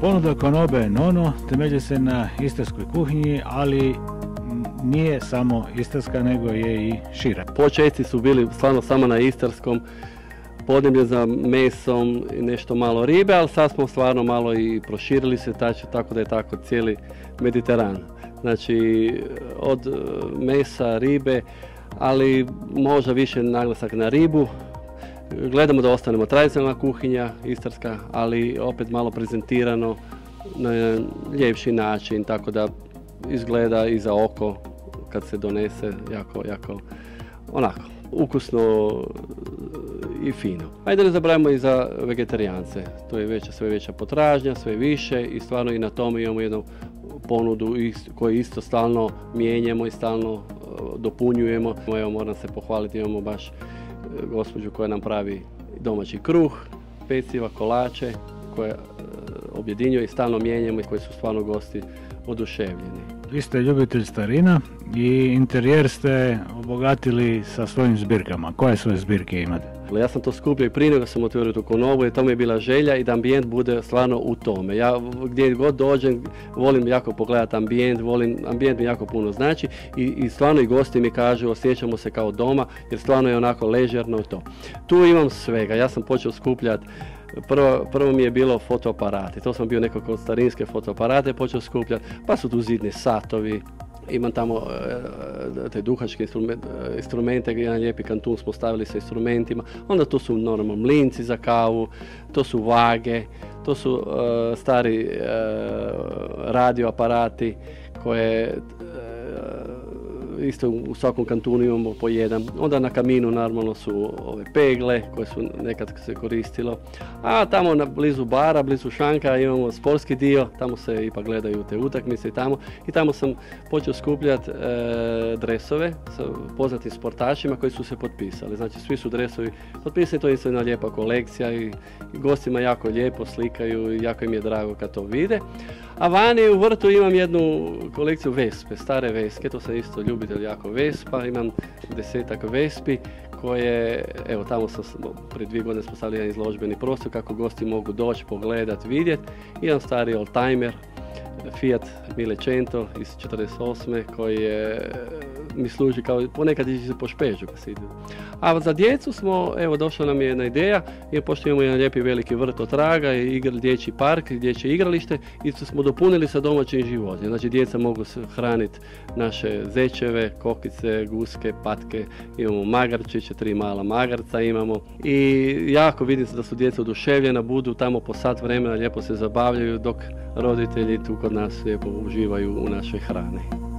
Ponuda konobe Nono temelji se na istarskoj kuhinji, ali nije samo istarska, nego je i šira. Početci su bili stvarno samo na istarskom, podneblje za mesom i nešto malo ribe, ali sad smo stvarno malo i proširili se, tako da je tako cijeli Mediteran. Znači od mesa, ribe, ali možda više naglasak na ribu. Gledamo da ostanemo tradicionalna kuhinja istarska, ali opet malo prezentirano na ljepši način, tako da izgleda i za oko kad se donese jako onako ukusno i fino. Ajde ne zaboravimo i za vegetarijance, to je sve veća potražnja, sve više i stvarno i na tome imamo jednu ponudu koju isto stalno mijenjamo i stalno dopunjujemo. Evo, moram se pohvaliti, imamo baš gospođu koja nam pravi domaći kruh, peciva, kolače koje objedinjuje i stalno mijenjamo i koji su stvarno gosti oduševljeni. Vi ste ljubitelj starina i interijer ste obogatili sa svojim zbirkama. Koje svoje zbirke imate? Ja sam to skupljao i prije nego sam otvorio tu konobu, jer to mi je bila želja i da ambijent bude stvarno u tome. Ja gdje god dođem volim jako pogledati ambijent, ambijent mi jako puno znači i stvarno i gosti mi kažu osjećamo se kao doma jer stvarno je onako ležerno i to. Tu imam svega, ja sam počeo skupljati. Prvo mi je bilo fotoaparati, to sam bio nekako starinske fotoaparate počeo skupljati, pa su tu zidni satovi, imam tamo te duhačke instrumente, jedan lijepi kantun smo stavili sa instrumentima, onda tu su normalno mlinci za kavu, to su vage, to su stari radioaparati koje isto u svakom kantunu imamo po jedan. Onda na kaminu normalno su ove pegle koje su nekad se koristilo. A tamo blizu bara, blizu šanka imamo sportski dio, tamo se ipak gledaju te utakmice i tamo sam počeo skupljati dresove sa poznatim sportašima koji su se potpisali. Znači svi su dresovi potpisani, to je isto jedna lijepa kolekcija i gostima jako lijepo slikaju i jako im je drago kad to vide. A vani u vrtu imam jednu kolekciju vespe, stare veske, to sam isto ljubitelj jako vespa, imam 10-ak vespi koje, evo tamo sam prije 2 godine smo stavili jedan izložbeni prostor kako gosti mogu doći, pogledati, vidjeti. Jedan stari oldtimer, Fiat Millecento iz 48. koji mi služi kao ponekad ići se po špežu. A za djecu smo, evo došla nam je jedna ideja, jer pošto imamo jedan lijepi veliki vrt od traga i dječji park, dječje igralište i smo dopunili sa domaćim životinjama. Znači djeca mogu hraniti naše zečeve, kokice, guske, patke, imamo magarčiće, 3 mala magarca imamo i jako vidim se da su djeca oduševljena, budu tamo po sat vremena, lijepo se zabavljaju dok roditelji tu kod nas lijepo uživaju u našoj hrani.